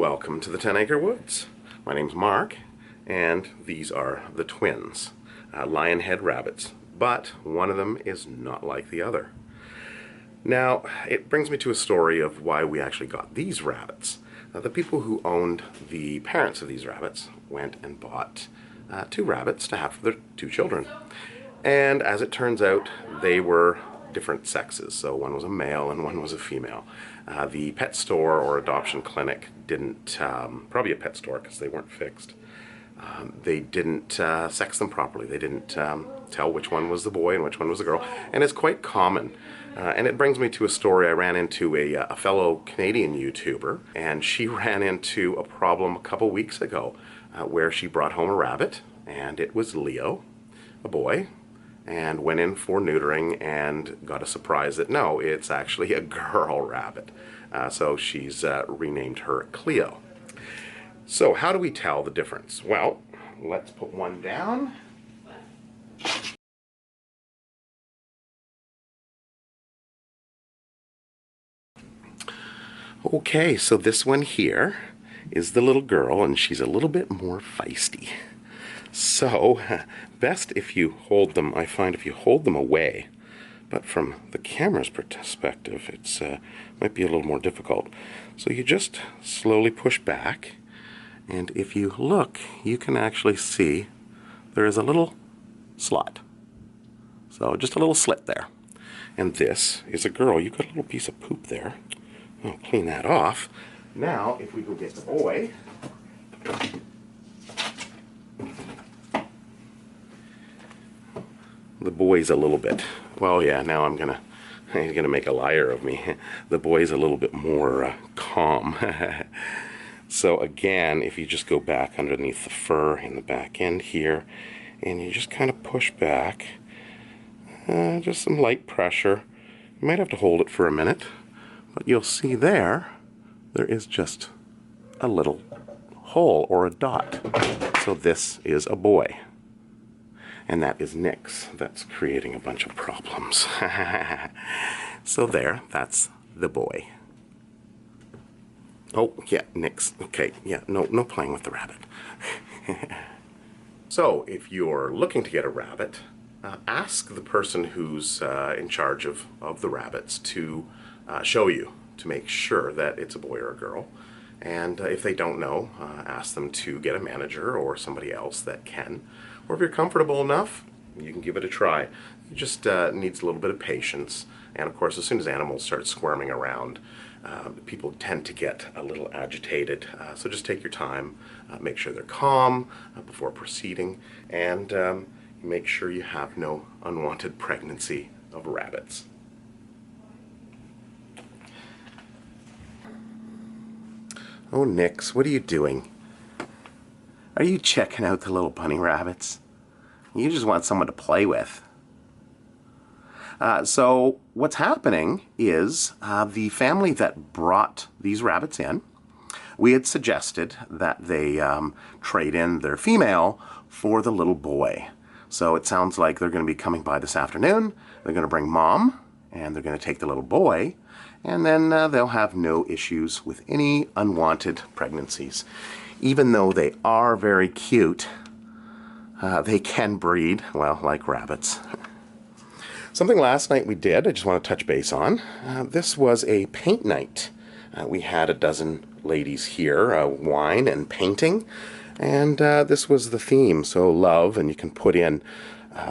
Welcome to the 10 Acre Woods. My name's Mark, and these are the twins, lionhead rabbits, but one of them is not like the other. Now, it brings me to a story of why we actually got these rabbits. The people who owned the parents of these rabbits went and bought 2 rabbits to have for their 2 children. And as it turns out, they were different sexes. So one was a male and one was a female. The pet store or adoption clinic didn't, probably a pet store because they weren't fixed, they didn't sex them properly. They didn't tell which one was the boy and which one was the girl. And it's quite common. And it brings me to a story. I ran into a fellow Canadian YouTuber, and she ran into a problem a couple weeks ago where she brought home a rabbit, and it was Leo, a boy, and went in for neutering and got a surprise that no, it's actually a girl rabbit. So she's renamed her Cleo. So how do we tell the difference? Well, let's put one down. Okay, so this one here is the little girl, and she's a little bit more feisty. So, best if you hold them, I find if you hold them away, but from the camera's perspective, it's might be a little more difficult. So you just slowly push back, and if you look, you can actually see there is a little slot. So just a little slit there. And this is a girl. You got a little piece of poop there. I'll clean that off. Now, if we go get the boy, the boy's a little bit, well, yeah, now he's gonna make a liar of me. The boy's a little bit more calm. So again, if you just go back underneath the fur in the back end here, and you just kind of push back, just some light pressure. You might have to hold it for a minute, but you'll see there is just a little hole or a dot. So this is a boy. And that is Nix. That's creating a bunch of problems. So there, that's the boy. Oh, yeah, Nix. Okay, yeah, no playing with the rabbit. So, if you're looking to get a rabbit, ask the person who's in charge of the rabbits to show you, to make sure that it's a boy or a girl. And if they don't know, ask them to get a manager or somebody else that can. Or if you're comfortable enough, you can give it a try. It just needs a little bit of patience. And of course, as soon as animals start squirming around, people tend to get a little agitated. So just take your time, make sure they're calm before proceeding, and make sure you have no unwanted pregnancy of rabbits. Oh, Nix, what are you doing? Are you checking out the little bunny rabbits? You just want someone to play with. So what's happening is the family that brought these rabbits in, we had suggested that they trade in their female for the little boy. So it sounds like they're going to be coming by this afternoon. They're going to bring mom, and they're going to take the little boy, and then they'll have no issues with any unwanted pregnancies. Even though they are very cute, they can breed, well, like rabbits. Something last night we did, I just want to touch base on. This was a paint night. We had a dozen ladies here, wine and painting, and this was the theme, so love, and you can put in,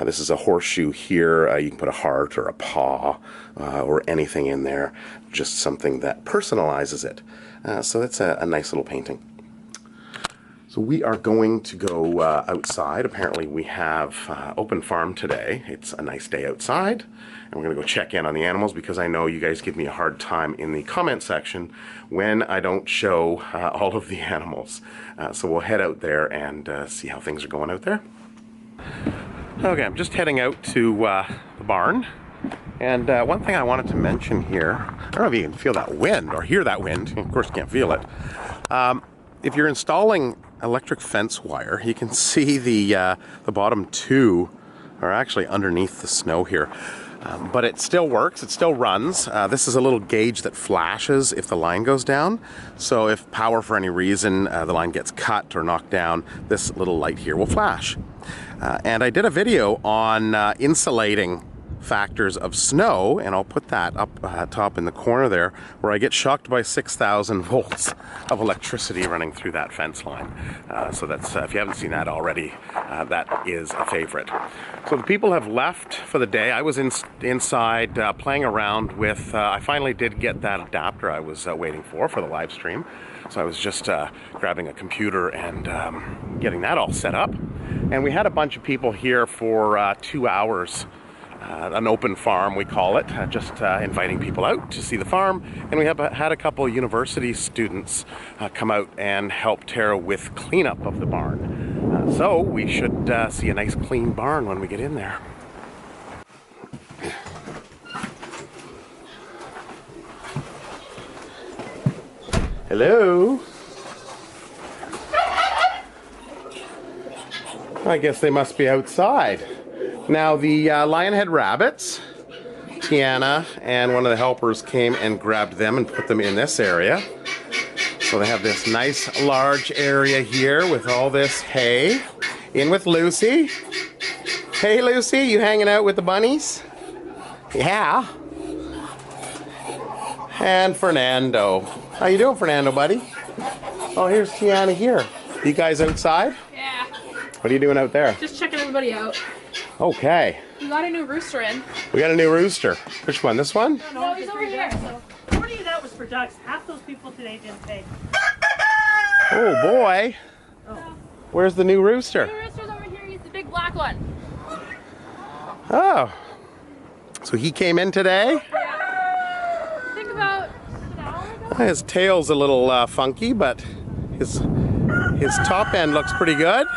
this is a horseshoe here, you can put a heart or a paw or anything in there, just something that personalizes it. So that's a nice little painting. So we are going to go outside. Apparently we have open farm today. It's a nice day outside, and we're going to go check in on the animals because I know you guys give me a hard time in the comment section when I don't show all of the animals. So we'll head out there and see how things are going out there. Okay, I'm just heading out to the barn. And one thing I wanted to mention here, I don't know if you can feel that wind or hear that wind. Of course you can't feel it. If you're installing electric fence wire, you can see the bottom 2 are actually underneath the snow here. But it still works, it still runs. This is a little gauge that flashes if the line goes down. So if power for any reason, the line gets cut or knocked down, this little light here will flash. And I did a video on insulating factors of snow, and I'll put that up top in the corner there, where I get shocked by 6,000 volts of electricity running through that fence line. So that's, if you haven't seen that already, that is a favorite. So the people have left for the day. I was inside playing around with, I finally did get that adapter I was waiting for the live stream. So I was just grabbing a computer and getting that all set up. And we had a bunch of people here for 2 hours. An open farm, we call it, just inviting people out to see the farm. And we have had a couple of university students come out and help Tara with cleanup of the barn. So we should see a nice clean barn when we get in there. Hello? I guess they must be outside. Now the lionhead rabbits, Tiana and one of the helpers came and grabbed them and put them in this area. So they have this nice large area here with all this hay. In with Lucy. Hey Lucy, you hanging out with the bunnies? Yeah. And Fernando. How you doing, Fernando, buddy? Oh, here's Tiana here. You guys outside? Yeah. What are you doing out there? Just checking everybody out. Okay. We got a new rooster in. We got a new rooster. Which one? This one? No, he's over here. So. 40 of that was for ducks. Half those people today didn't pay. Oh boy. Oh. Where's the new rooster? The new rooster's over here. He's the big black one. Oh. So he came in today? Yeah. I think about an hour ago. His tail's a little funky, but his top end looks pretty good.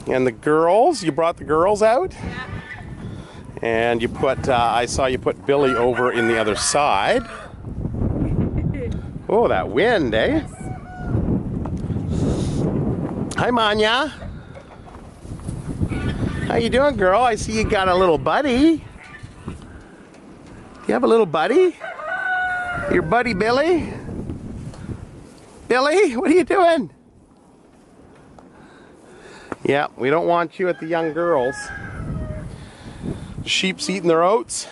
And the girls, you brought the girls out? Yeah. And you put, I saw you put Billy over in the other side. Oh, that wind, eh? Yes. Hi, Manya. How you doing, girl? I see you got a little buddy. You have a little buddy? Your buddy Billy? Billy, what are you doing? Yeah, we don't want you at the young girls. The sheep's eating their oats.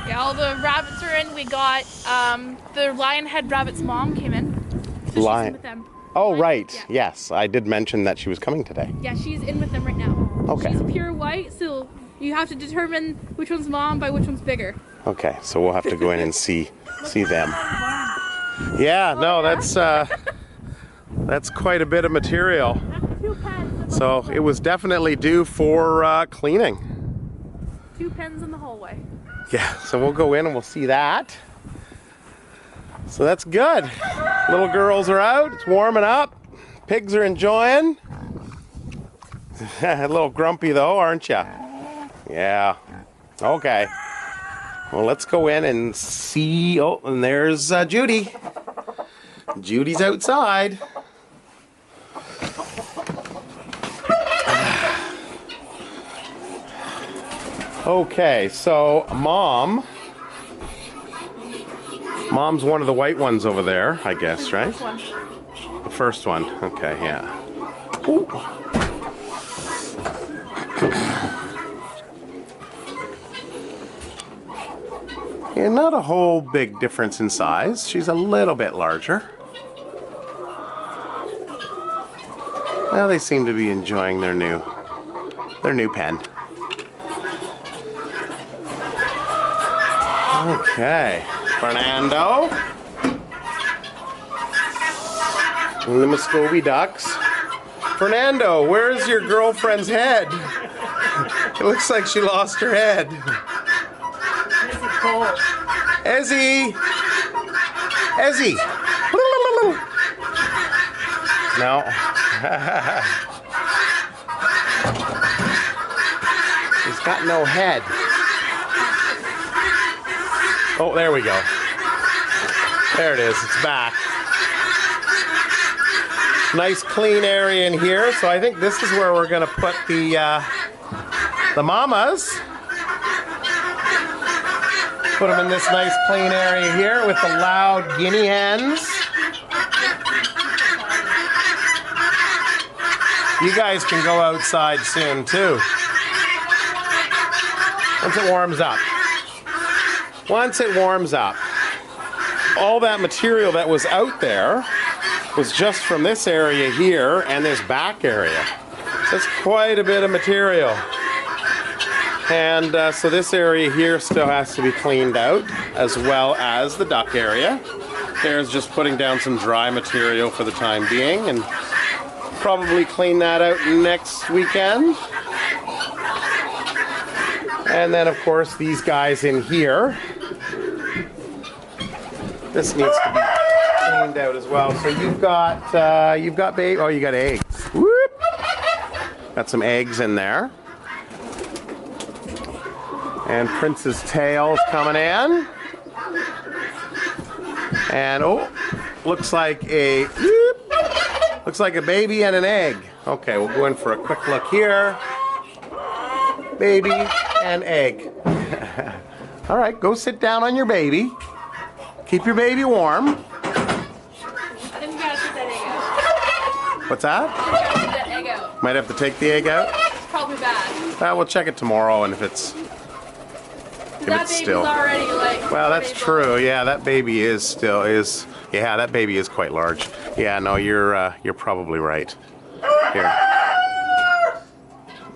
Yeah, all the rabbits are in. We got the lionhead rabbit's mom came in. So she's in with them. Oh, right. Yeah. Yes, I did mention that she was coming today. Yeah, she's in with them right now. Okay. She's pure white, so you have to determine which one's mom by which one's bigger. Okay, so we'll have to go in and see them. Yeah, no, that's quite a bit of material. So it was definitely due for cleaning. 2 pens in the hallway. Yeah, so we'll go in and we'll see that. So that's good. Little girls are out, it's warming up. Pigs are enjoying. A little grumpy though, aren't you? Yeah. Okay. Well, let's go in and see. Oh, and there's Judy. Judy's outside. Okay, so Mom's one of the white ones over there, I guess, right? The first one. Okay, yeah. Ooh. Yeah, not a whole big difference in size. She's a little bit larger. Well, they seem to be enjoying their new pen. Okay, Fernando. And the Muscovy ducks. Fernando, where's your girlfriend's head? It looks like she lost her head. Ezzy! Ezzy! No. She's got no head. Oh, there we go. There it is. It's back. Nice clean area in here. So I think this is where we're gonna put the mamas. Put them in this nice clean area here with the loud guinea hens. You guys can go outside soon too. Once it warms up. Once it warms up. All that material that was out there was just from this area here and this back area. That's quite a bit of material. And so this area here still has to be cleaned out, as well as the duck area. There's just putting down some dry material for the time being, and probably clean that out next weekend. And then of course these guys in here. This needs to be cleaned out as well. So you've got baby. Oh, you got eggs. Whoop. Got some eggs in there. And Prince's tail's coming in. And oh, looks like a baby and an egg. Okay, we'll go in for a quick look here. Baby and egg. All right, go sit down on your baby. Keep your baby warm. Then you gotta take that egg out. What's that? You gotta take that egg out. Might have to take the egg out. It's probably bad. We'll check it tomorrow, and if it's That baby's still already like. well, that's true. Yeah, that baby is. Yeah, that baby is quite large. Yeah, no, you're probably right. Here,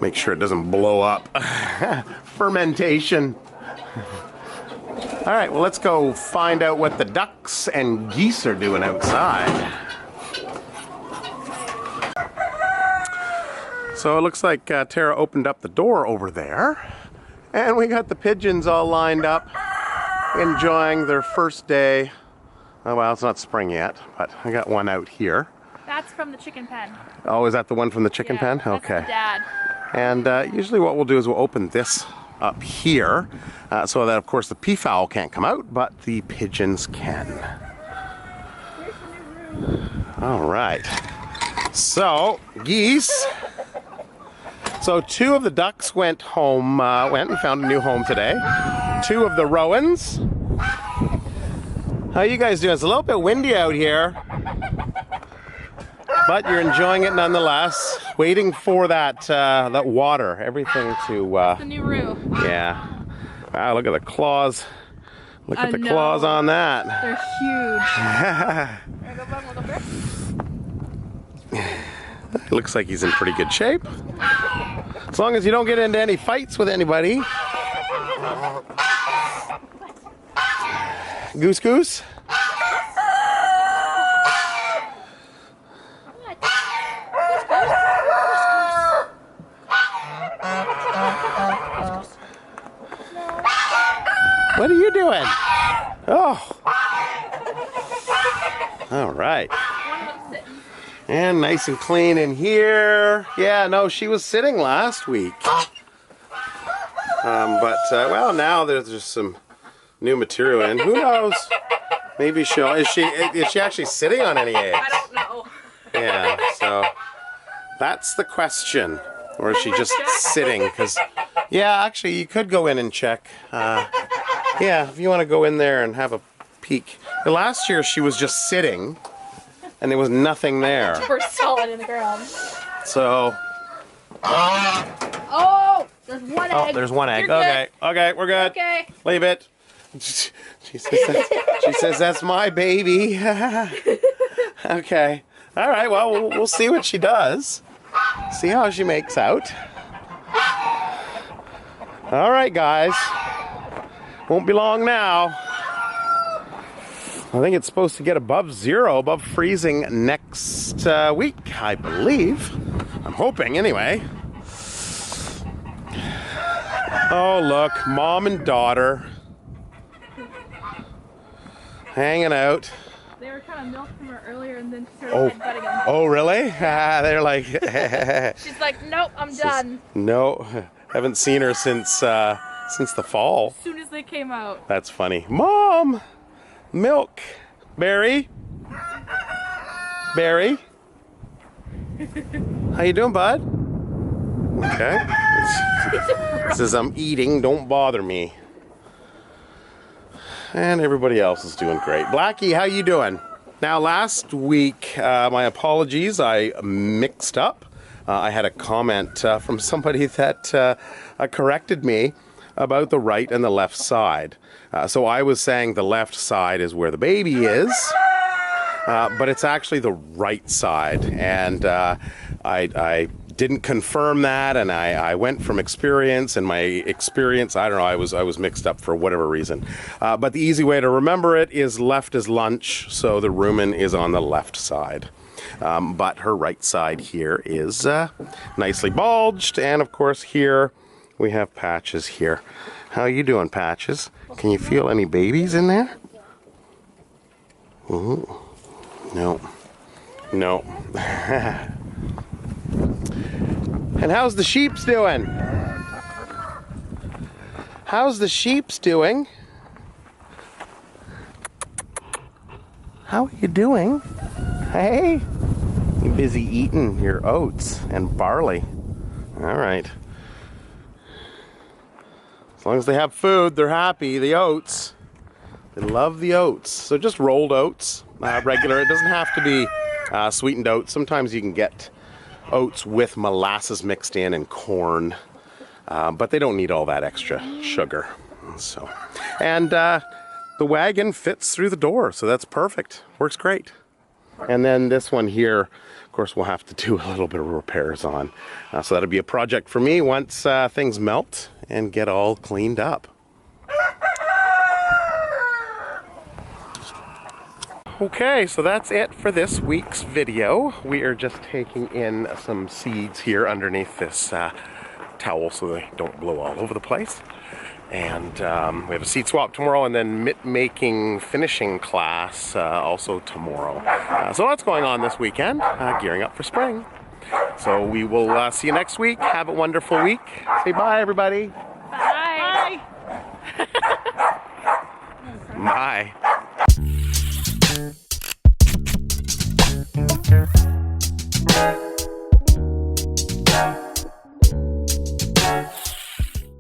make sure it doesn't blow up. Fermentation. All right, well, let's go find out what the ducks and geese are doing outside. So it looks like Tara opened up the door over there, and we got the pigeons all lined up, enjoying their first day. Oh, well, it's not spring yet, but I got one out here. That's from the chicken pen. Oh, is that the one from the chicken pen? That's Okay. the dad. And usually what we'll do is we'll open this up here so that, of course, the peafowl can't come out, but the pigeons can. All right. So, geese. So 2 of the ducks went home, went and found a new home today. 2 of the rowans. How you guys doing? It's a little bit windy out here, but you're enjoying it nonetheless. Waiting for that that water, everything to. The new roo. Yeah. Wow! Look at the claws. Look at the claws on that. They're huge. It looks like he's in pretty good shape. As long as you don't get into any fights with anybody. Goose goose. What are you doing? Oh. All right. And nice and clean in here. Yeah, no, she was sitting last week. Well, now there's just some new material in. Who knows? Maybe she'll. Is she actually sitting on any eggs? I don't know. Yeah. So that's the question. Or is she just sitting? Because yeah, actually, you could go in and check. Yeah, if you want to go in there and have a peek. Last year she was just sitting, and there was nothing there. We're solid in the ground. So. Oh, there's one egg. Oh, there's one egg. You're Okay, good. okay, we're good. Okay. Leave it. She says that's my baby. Okay. All right. Well, we'll see what she does. See how she makes out. All right, guys. Won't be long now. I think it's supposed to get above 0, above freezing next week, I believe. I'm hoping, anyway. Oh, look, mom and daughter hanging out. They were trying to milk from her earlier, and then she started headbutting him. Oh, really? They're like. She's like, nope, I'm done. No, haven't seen her since the fall. As soon as they came out. That's funny. Mom, milk, Barry, Barry. How you doing, bud? Okay. Says I'm eating, don't bother me. And everybody else is doing great. Blackie, how you doing? Now, last week, my apologies, I mixed up. I had a comment from somebody that corrected me about the right and the left side. So I was saying the left side is where the baby is, but it's actually the right side. And I didn't confirm that, and I went from experience, and my experience, I don't know, I was mixed up for whatever reason. But the easy way to remember it is left is lunch, so the rumen is on the left side. But her right side here is nicely bulged, and of course here we have Patches here. How you doing, Patches? Can you feel any babies in there? Ooh. No. No. And how's the sheeps doing? How's the sheeps doing? How are you doing? Hey? You busy eating your oats and barley. All right. As long as they have food, they're happy. The oats. They love the oats. So just rolled oats, regular. It doesn't have to be sweetened oats. Sometimes you can get oats with molasses mixed in and corn, but they don't need all that extra sugar. So, and the wagon fits through the door, so that's perfect. Works great. And then this one here, of course, we'll have to do a little bit of repairs on. So that'll be a project for me once things melt and get all cleaned up. Okay, so that's it for this week's video. We are just taking in some seeds here underneath this towel so they don't blow all over the place. And we have a seed swap tomorrow, and then mitt making finishing class also tomorrow. So lots going on this weekend, gearing up for spring. So we will see you next week. Have a wonderful week. Say bye, everybody. Bye. Bye.